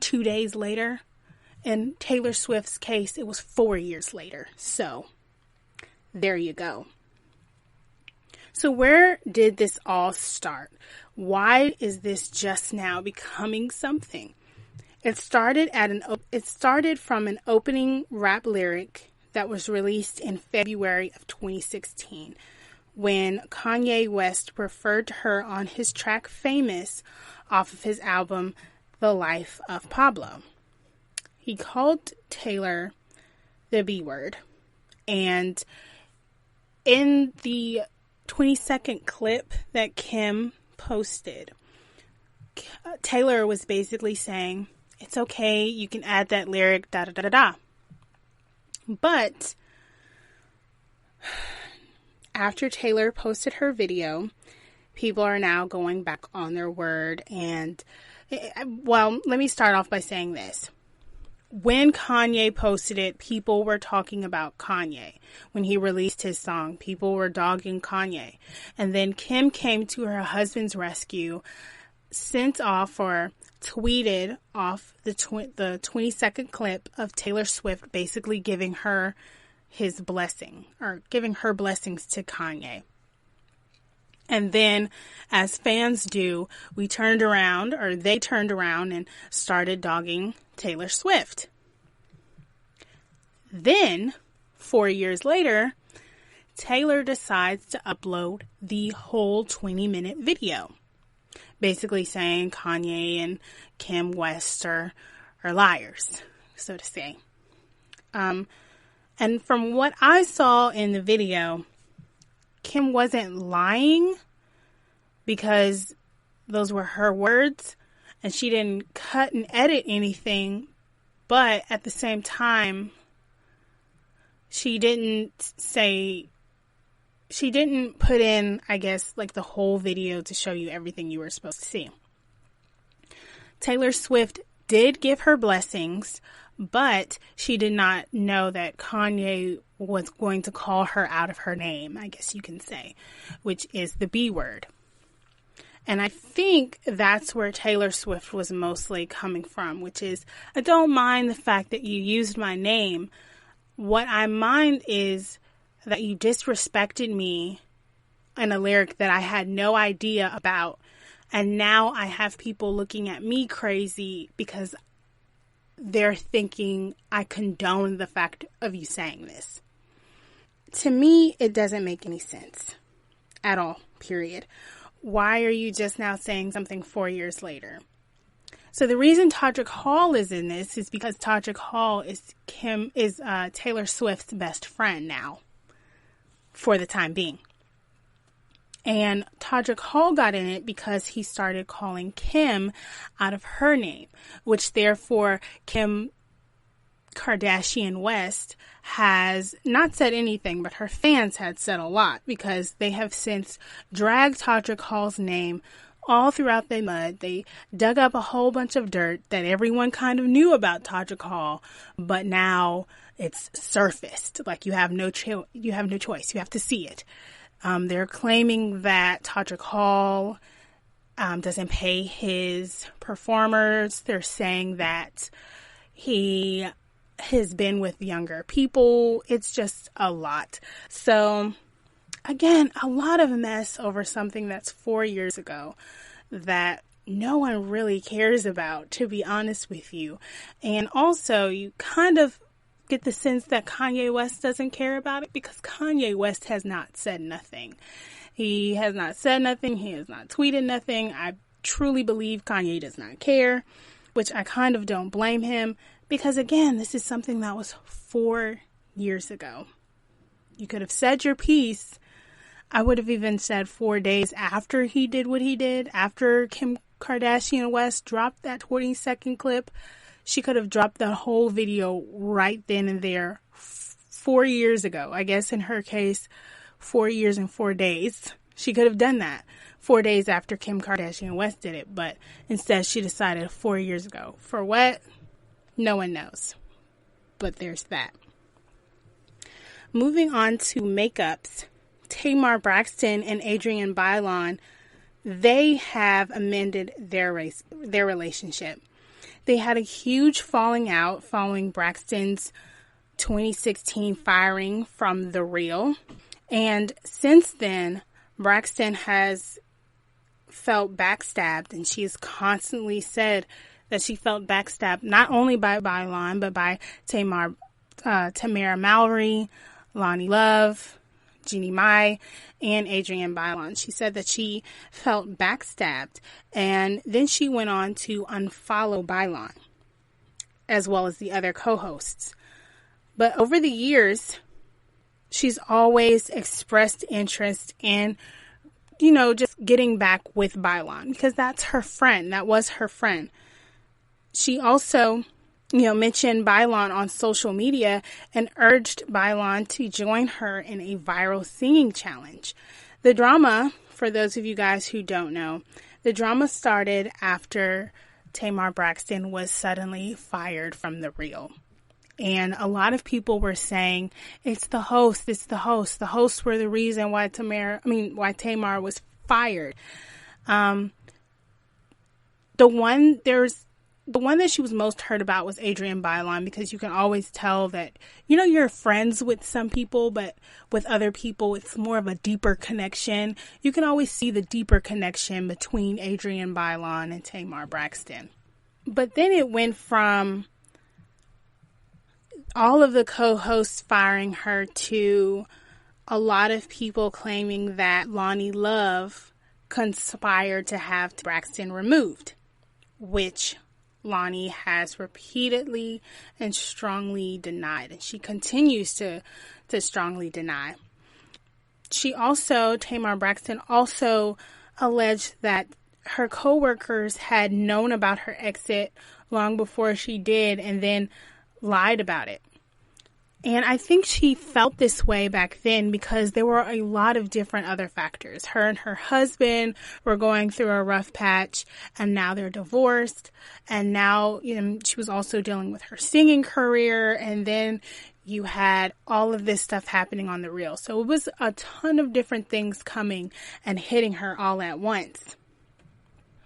2 days later. In Taylor Swift's case, it was 4 years later. So there you go. So where did this all start? Why is this just now becoming something? It started from an opening rap lyric that was released in February of 2016 when Kanye West referred to her on his track Famous off of his album The Life of Pablo. He called Taylor the B word, and in the 20-second clip that Kim posted, Taylor was basically saying, it's okay, you can add that lyric, da da da da da. But after Taylor posted her video, people are now going back on their word. And, well, let me start off by saying this. When Kanye posted it, people were talking about Kanye. When he released his song, people were dogging Kanye. And then Kim came to her husband's rescue, sent off or tweeted off the 20-second clip of Taylor Swift basically giving her his blessing, or giving her blessings to Kanye. And then, as fans do, they turned around and started dogging Taylor Swift. Then, 4 years later, Taylor decides to upload the whole 20-minute video, basically saying Kanye and Kim West are liars, so to say. And from what I saw in the video, Kim wasn't lying because those were her words and she didn't cut and edit anything, but at the same time, she didn't put in, I guess, like the whole video to show you everything you were supposed to see. Taylor Swift did give her blessings, but she did not know that Kanye was going to call her out of her name, I guess you can say, which is the B word. And I think that's where Taylor Swift was mostly coming from, which is, I don't mind the fact that you used my name. What I mind is that you disrespected me in a lyric that I had no idea about. And now I have people looking at me crazy because they're thinking I condone the fact of you saying this. To me, it doesn't make any sense at all, period. Why are you just now saying something 4 years later? So the reason Todrick Hall is in this is because Todrick Hall is Taylor Swift's best friend now, for the time being. And Todrick Hall got in it because he started calling Kim out of her name, which therefore Kim Kardashian West has not said anything, but her fans had said a lot because they have since dragged Todrick Hall's name all throughout the mud. They dug up a whole bunch of dirt that everyone kind of knew about Todrick Hall, but now it's surfaced. Like you have no choice. You have to see it. They're claiming that Todrick Hall doesn't pay his performers. They're saying that he has been with younger people. It's just a lot. So, again, a lot of mess over something that's 4 years ago that no one really cares about, to be honest with you. And also, you kind of get the sense that Kanye West doesn't care about it because Kanye West has not said nothing. He has not said nothing. He has not tweeted nothing. I truly believe Kanye does not care, which I kind of don't blame him because, again, this is something that was 4 years ago. You could have said your piece. I would have even said 4 days after he did what he did, after Kim Kardashian West dropped that 20-second clip. She could have dropped the whole video right then and there 4 years ago. I guess in her case, 4 years and 4 days. She could have done that 4 days after Kim Kardashian West did it. But instead, she decided 4 years ago. For what? No one knows. But there's that. Moving on to makeups. Tamar Braxton and Adrienne Bailon, they have amended their relationship. They had a huge falling out following Braxton's 2016 firing from The Real. And since then, Braxton has felt backstabbed, and she has constantly said that she felt backstabbed not only by Bylon, but by Tamara Mallory, Lonnie Love, Jeannie Mai, and Adrienne Bylon. She said that she felt backstabbed, and then she went on to unfollow Bylon, as well as the other co-hosts. But over the years, she's always expressed interest in, just getting back with Bylon, because that's her friend. That was her friend. She also, mentioned Bylon on social media and urged Bylon to join her in a viral singing challenge. The drama, for those of you guys who don't know, the drama started after Tamar Braxton was suddenly fired from The Real. And a lot of people were saying, it's the host. The hosts were the reason why Tamar was fired. The one that she was most hurt about was Adrienne Bylon, because you can always tell that, you're friends with some people, but with other people, it's more of a deeper connection. You can always see the deeper connection between Adrienne Bylon and Tamar Braxton. But then it went from all of the co-hosts firing her to a lot of people claiming that Lonnie Love conspired to have Braxton removed, which Lonnie has repeatedly and strongly denied, and she continues to strongly deny. Tamar Braxton also alleged that her coworkers had known about her exit long before she did and then lied about it. And I think she felt this way back then because there were a lot of different other factors. Her and her husband were going through a rough patch, and now they're divorced. And now, she was also dealing with her singing career. And then you had all of this stuff happening on The Real. So it was a ton of different things coming and hitting her all at once.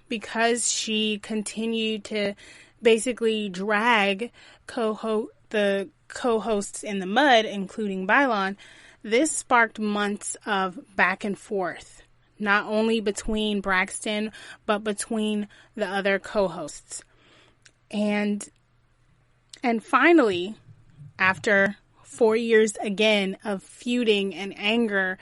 Because she continued to basically drag the co-hosts in the mud, including Bylon, this sparked months of back and forth, not only between Braxton, but between the other co-hosts. And finally, after 4 years again of feuding and anger,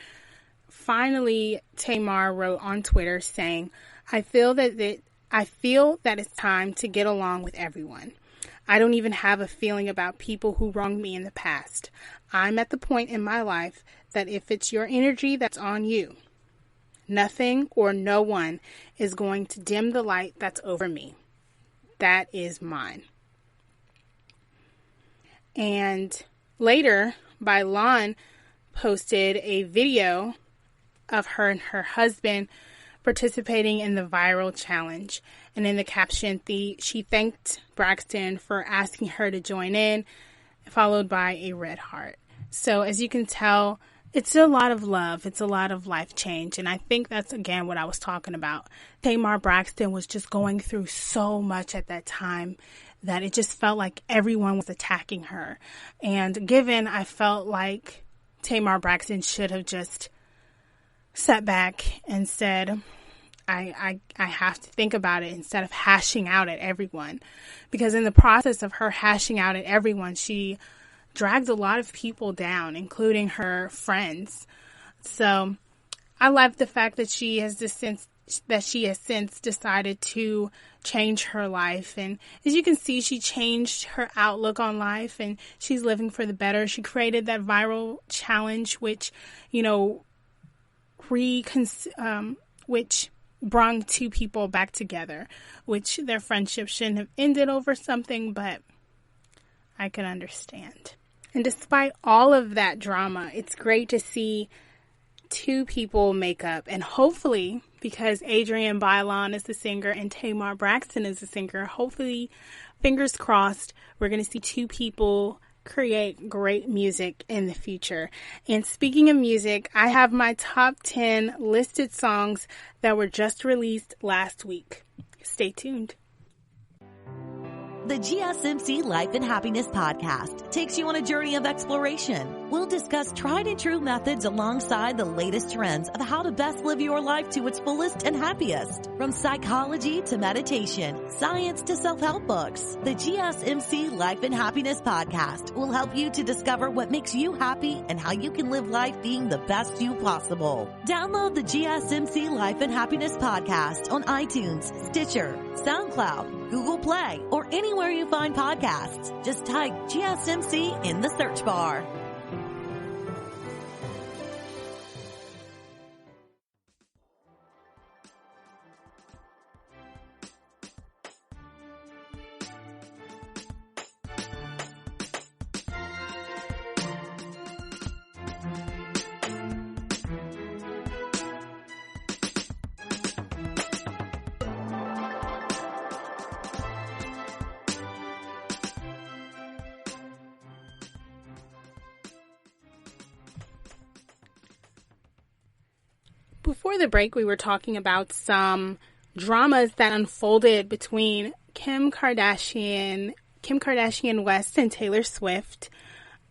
finally Tamar wrote on Twitter saying, I feel that it's time to get along with everyone. I don't even have a feeling about people who wronged me in the past. I'm at the point in my life that if it's your energy, that's on you. Nothing or no one is going to dim the light that's over me. That is mine. And later, Bylon posted a video of her and her husband participating in the viral challenge. And in the caption, she thanked Braxton for asking her to join in, followed by a red heart. So as you can tell, it's a lot of love. It's a lot of life change. And I think that's, again, what I was talking about. Tamar Braxton was just going through so much at that time that it just felt like everyone was attacking her. And I felt like Tamar Braxton should have just sat back and said, I have to think about it, instead of hashing out at everyone. Because in the process of her hashing out at everyone, she dragged a lot of people down, including her friends. So I like the fact that she has since decided to change her life. And as you can see, she changed her outlook on life, and she's living for the better. She created that viral challenge, which, which brought two people back together, which their friendship shouldn't have ended over something, but I can understand. And despite all of that drama, it's great to see two people make up. And hopefully, because Adrienne Bylon is the singer and Tamar Braxton is the singer, hopefully, fingers crossed, we're going to see two people create great music in the future. And speaking of music, I have my top 10 listed songs that were just released last week. Stay tuned. The GSMC Life and Happiness Podcast takes you on a journey of exploration, We'll discuss tried and true methods alongside the latest trends of how to best live your life to its fullest and happiest. From psychology to meditation, science to self-help books, the GSMC Life and Happiness Podcast will help you to discover what makes you happy and how you can live life being the best you possible. Download the GSMC Life and Happiness Podcast on iTunes, Stitcher, SoundCloud, Google Play, or anywhere you find podcasts. Just type GSMC in the search bar. Before the break, we were talking about some dramas that unfolded between Kim Kardashian West and Taylor Swift,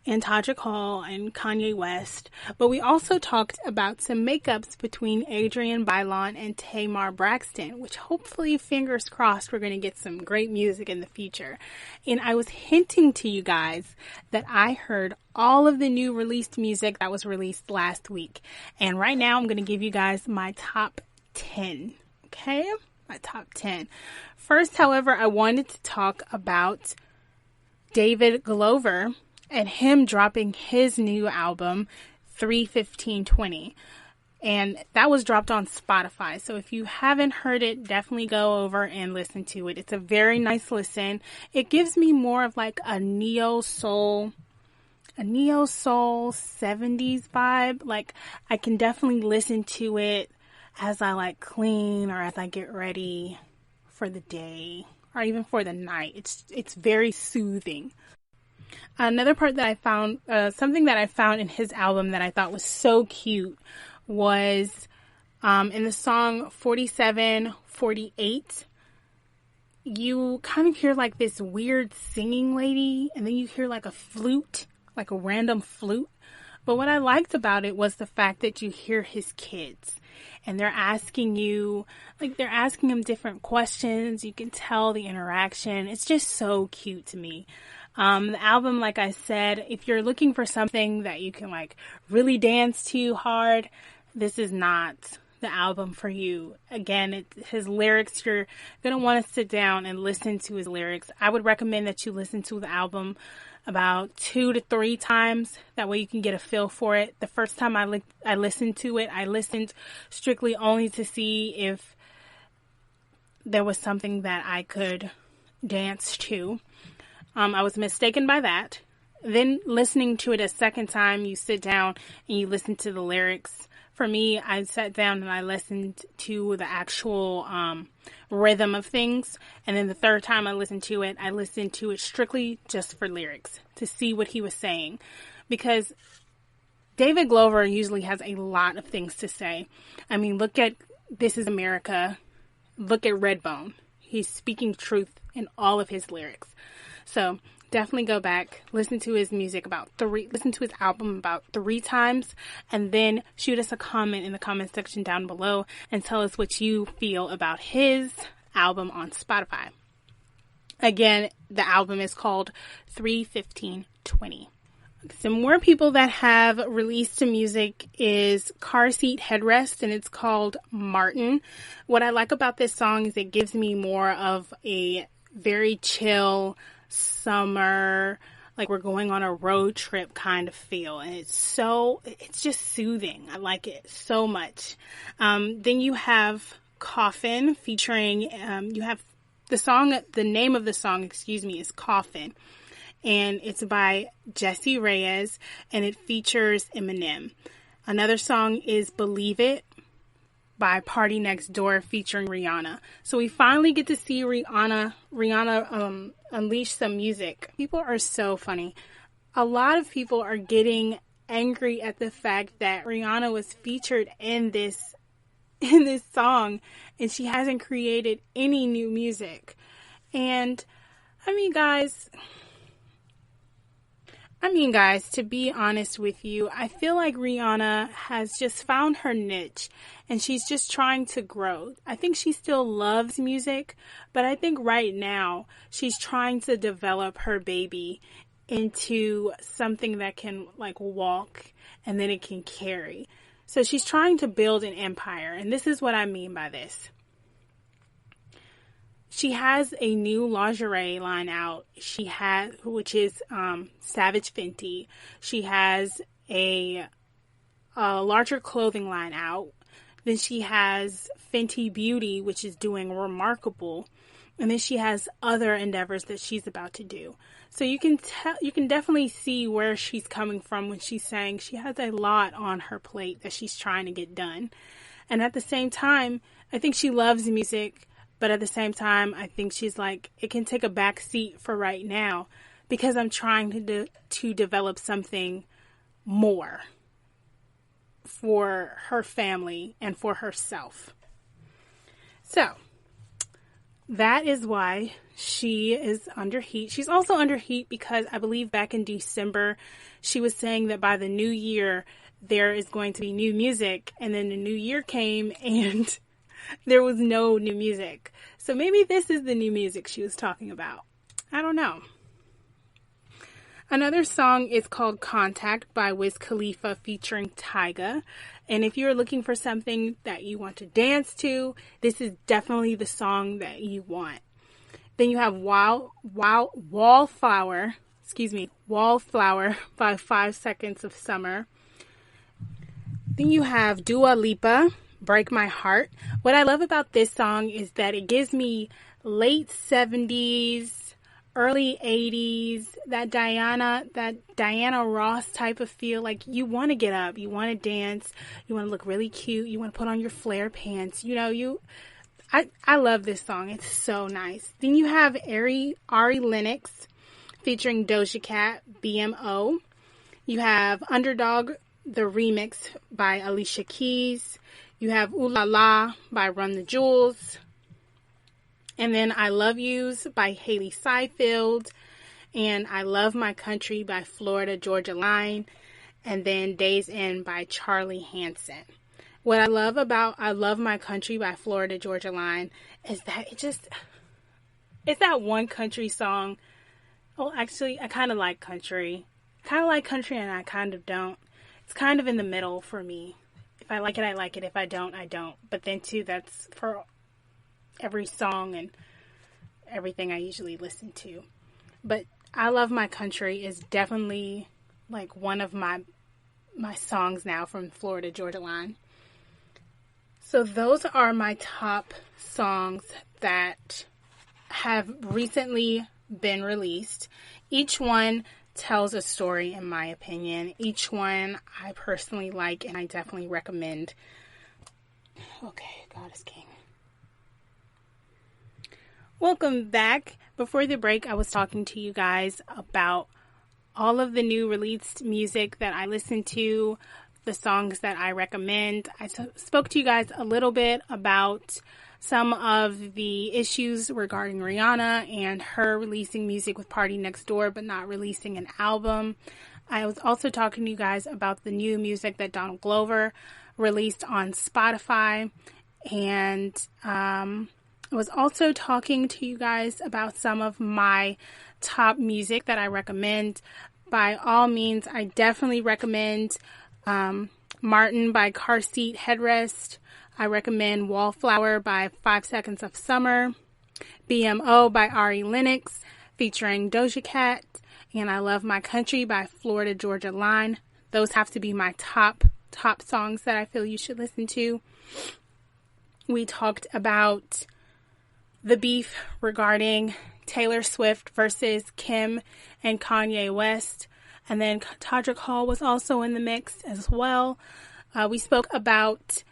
and Todrick Hall and Kanye West. But we also talked about some makeups between Adrienne Bailon and Tamar Braxton, which hopefully, fingers crossed, we're going to get some great music in the future. And I was hinting to you guys that I heard all of the new released music that was released last week. And right now I'm going to give you guys my top 10. Okay? My top 10. First, however, I wanted to talk about David Glover and him dropping his new album, 3/15/20. And that was dropped on Spotify. So if you haven't heard it, definitely go over and listen to it. It's a very nice listen. It gives me more of like a neo-soul 70s vibe. Like, I can definitely listen to it as I like clean or as I get ready for the day or even for the night. It's very soothing. Another part that I found, something that I found in his album that I thought was so cute was in the song 4748, you kind of hear like this weird singing lady, and then you hear like a flute, like a random flute. But what I liked about it was the fact that you hear his kids, and they're asking him different questions. You can tell the interaction. It's just so cute to me. The album, like I said, if you're looking for something that you can like really dance to hard, this is not the album for you. Again, his lyrics, you're going to want to sit down and listen to his lyrics. I would recommend that you listen to the album about 2 to 3 times. That way you can get a feel for it. The first time I listened to it, I listened strictly only to see if there was something that I could dance to. I was mistaken by that. Then listening to it a second time, you sit down and you listen to the lyrics. For me, I sat down and I listened to the actual rhythm of things. And then the third time I listened to it strictly just for lyrics, to see what he was saying. Because David Glover usually has a lot of things to say. I mean, look at This Is America. Look at Redbone. He's speaking truth in all of his lyrics. So definitely go back, listen to his album about 3 times, and then shoot us a comment in the comment section down below and tell us what you feel about his album on Spotify. Again, the album is called 3/15/20. Some more people that have released some music is Car Seat Headrest, and it's called Martin. What I like about this song is it gives me more of a very chill summer, like we're going on a road trip kind of feel, and it's just soothing. I like it so much. Then you have Coffin featuring, you have the name of the song, is Coffin, and it's by Jesse Reyes, and it features Eminem. Another song is Believe It by Party Next Door featuring Rihanna. So we finally get to see Rihanna unleash some music. People are so funny. A lot of people are getting angry at the fact that Rihanna was featured in this song and she hasn't created any new music. And I mean, guys, I mean, guys, to be honest with you, I feel like Rihanna has just found her niche and she's just trying to grow. I think she still loves music, but I think right now she's trying to develop her baby into something that can like walk and then it can carry. So she's trying to build an empire, and this is what I mean by this. She has a new lingerie line out. Which is Savage Fenty. She has a larger clothing line out. Then she has Fenty Beauty, which is doing remarkable. And then she has other endeavors that she's about to do. So you can definitely see where she's coming from when she's saying she has a lot on her plate that she's trying to get done. And at the same time, I think she loves music. But at the same time, I think she's like, it can take a back seat for right now because I'm trying to develop something more for her family and for herself. So that is why she is under heat. She's also under heat because I believe back in December, she was saying that by the new year, there is going to be new music. And then the new year came and there was no new music. So maybe this is the new music she was talking about. I don't know. Another song is called Contact by Wiz Khalifa featuring Tyga. And if you're looking for something that you want to dance to, this is definitely the song that you want. Then you have Wallflower by 5 Seconds of Summer. Then you have Dua Lipa, Break My Heart. What I love about this song is that it gives me late 70s, early 80s, that Diana Ross type of feel. Like you want to get up, you want to dance, you want to look really cute, you want to put on your flare pants. I love this song. It's so nice. Then you have Ari Lennox featuring Doja Cat, BMO. You have Underdog, the remix by Alicia Keys. You have Ooh La La by Run the Jewels. And then I Love Yous by Haley Seinfeld. And I Love My Country by Florida Georgia Line. And then Days In by Charlie Hanson. What I love about I Love My Country by Florida Georgia Line is that it's that one country song. Well, actually, I kind of like country. Kind of like country and I kind of don't. It's kind of in the middle for me. If I like it, I like it. If I don't, I don't. But then, too, that's for every song and everything I usually listen to. But I Love My Country is definitely, like, one of my songs now from Florida Georgia Line. So those are my top songs that have recently been released. Each one tells a story, in my opinion. Each one I personally like and I definitely recommend. Okay, God is King. Welcome back. Before the break, I was talking to you guys about all of the new released music that I listen to, the songs that I recommend. I spoke to you guys a little bit about some of the issues regarding Rihanna and her releasing music with Party Next Door, but not releasing an album. I was also talking to you guys about the new music that Donald Glover released on Spotify. And I was also talking to you guys about some of my top music that I recommend. By all means, I definitely recommend Martin by Car Seat Headrest. I recommend Wallflower by 5 Seconds of Summer, BMO by Ari Lennox featuring Doja Cat, and I Love My Country by Florida Georgia Line. Those have to be my top songs that I feel you should listen to. We talked about the beef regarding Taylor Swift versus Kim and Kanye West, and then Todrick Hall was also in the mix as well. We spoke about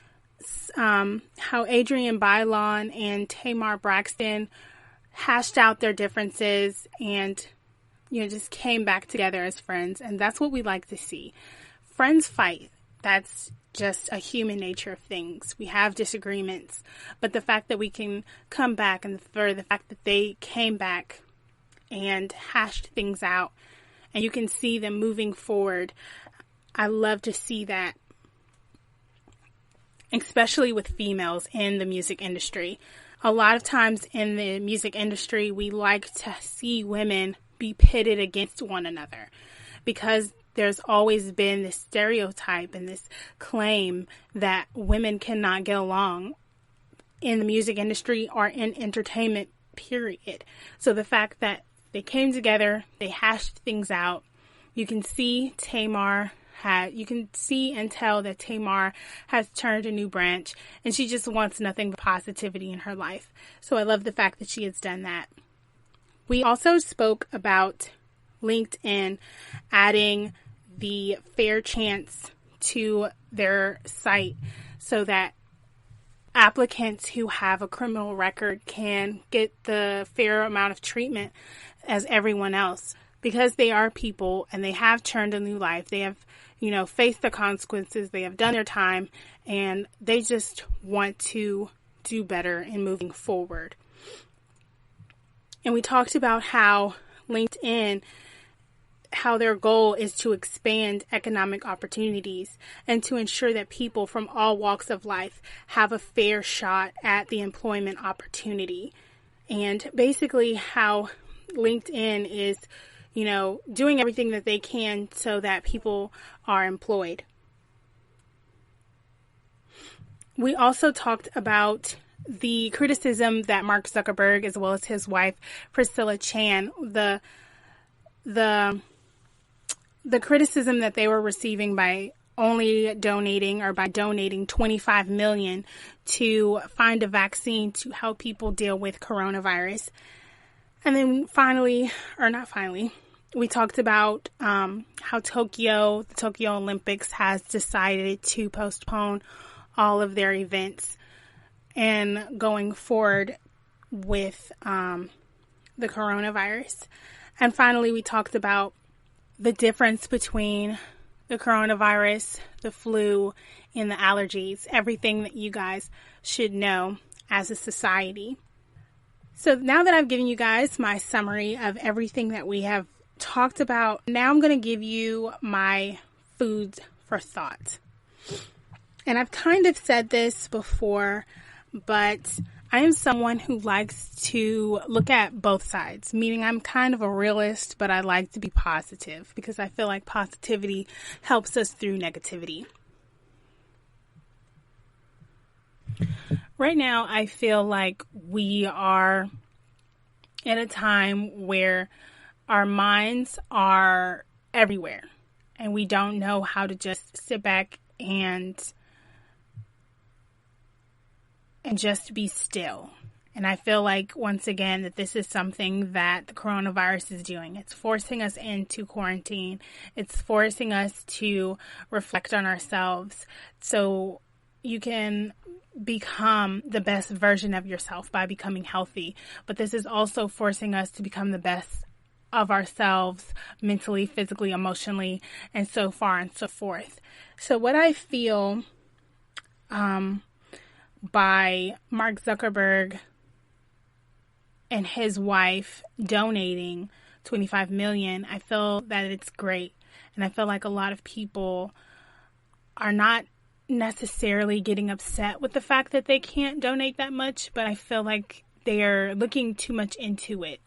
how Adrian Bailon and Tamar Braxton hashed out their differences and, just came back together as friends. And that's what we like to see. Friends fight. That's just a human nature of things. We have disagreements, but the fact that we can come back and for the fact that they came back and hashed things out and you can see them moving forward. I love to see that, especially with females in the music industry. A lot of times in the music industry, we like to see women be pitted against one another because there's always been this stereotype and this claim that women cannot get along in the music industry or in entertainment, period. So the fact that they came together, they hashed things out. You can see you can see and tell that Tamar has turned a new branch, and she just wants nothing but positivity in her life. So I love the fact that she has done that. We also spoke about LinkedIn adding the fair chance to their site so that applicants who have a criminal record can get the fair amount of treatment as everyone else, because they are people and they have turned a new life. They have, faced the consequences. They have done their time, and they just want to do better in moving forward. And we talked about how LinkedIn, how their goal is to expand economic opportunities and to ensure that people from all walks of life have a fair shot at the employment opportunity. And basically how LinkedIn is, doing everything that they can so that people are employed. We also talked about the criticism that Mark Zuckerberg, as well as his wife, Priscilla Chan, the criticism that they were receiving by donating $25 million to find a vaccine to help people deal with coronavirus. And then we talked about how the Tokyo Olympics has decided to postpone all of their events and going forward with the coronavirus. And finally, we talked about the difference between the coronavirus, the flu, and the allergies, everything that you guys should know as a society. So now that I've given you guys my summary of everything that we have talked about, now I'm going to give you my food for thought. And I've kind of said this before, but I am someone who likes to look at both sides, meaning I'm kind of a realist, but I like to be positive because I feel like positivity helps us through negativity. Right now, I feel like we are at a time where our minds are everywhere and we don't know how to just sit back and just be still. And I feel like, once again, that this is something that the coronavirus is doing. It's forcing us into quarantine. It's forcing us to reflect on ourselves so you can become the best version of yourself by becoming healthy. But this is also forcing us to become the best of ourselves mentally, physically, emotionally, and so far and so forth. So what I feel by Mark Zuckerberg and his wife donating $25 million, I feel that it's great. And I feel like a lot of people are not necessarily getting upset with the fact that they can't donate that much, but I feel like they are looking too much into it.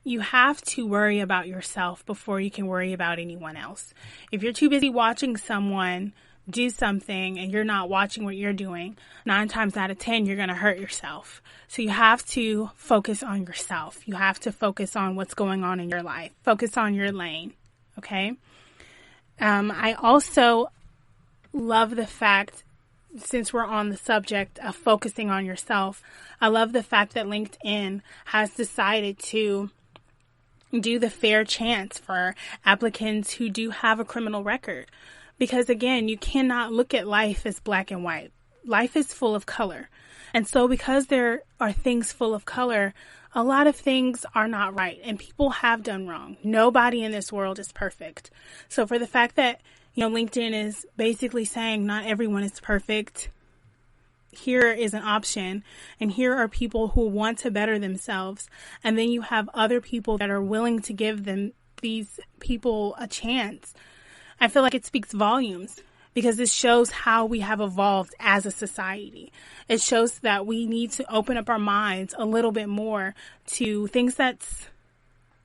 You have to worry about yourself before you can worry about anyone else. If you're too busy watching someone do something and you're not watching what you're doing, 9 times out of 10, you're going to hurt yourself. So you have to focus on yourself. You have to focus on what's going on in your life. Focus on your lane. Okay. I also love the fact, since we're on the subject of focusing on yourself, I love the fact that LinkedIn has decided to do the fair chance for applicants who do have a criminal record. Because again, you cannot look at life as black and white. Life is full of color. And so because there are things full of color, a lot of things are not right and people have done wrong. Nobody in this world is perfect. So for the fact that, LinkedIn is basically saying not everyone is perfect, here is an option, and here are people who want to better themselves. And then you have other people that are willing to give these people a chance. I feel like it speaks volumes, because this shows how we have evolved as a society. It shows that we need to open up our minds a little bit more to things that's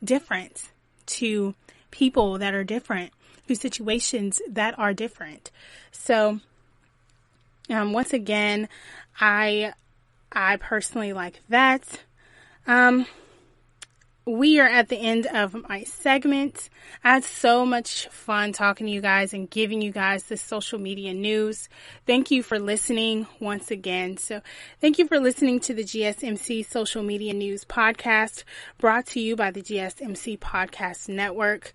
different, to people that are different, to situations that are different. So, once again, I personally like that. We are at the end of my segment. I had so much fun talking to you guys and giving you guys this social media news. Thank you for listening once again. So thank you for listening to the GSMC Social Media News Podcast, brought to you by the GSMC Podcast Network.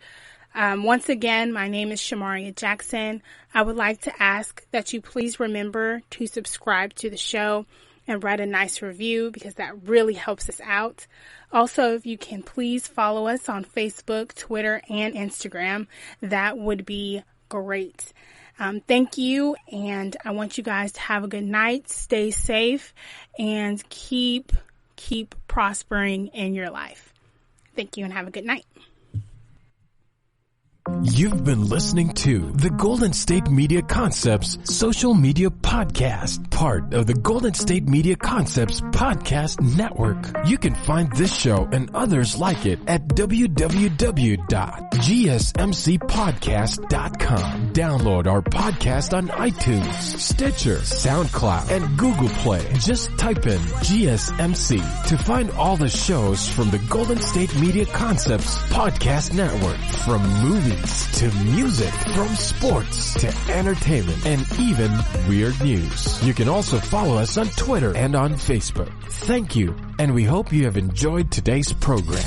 Once again, my name is Shamaria Jackson. I would like to ask that you please remember to subscribe to the show and write a nice review, because that really helps us out. Also, if you can please follow us on Facebook, Twitter, and Instagram, that would be great. Thank you, and I want you guys to have a good night, stay safe, and keep prospering in your life. Thank you, and have a good night. You've been listening to the Golden State Media Concepts Social Media Podcast, part of the Golden State Media Concepts Podcast Network. You can find this show and others like it at www.gsmcpodcast.com. Download our podcast on iTunes, Stitcher, SoundCloud, and Google Play. Just type in GSMC to find all the shows from the Golden State Media Concepts Podcast Network, from movies to music, from sports to entertainment, and even weird news. You can also follow us on Twitter and on Facebook. Thank you, and we hope you have enjoyed today's program.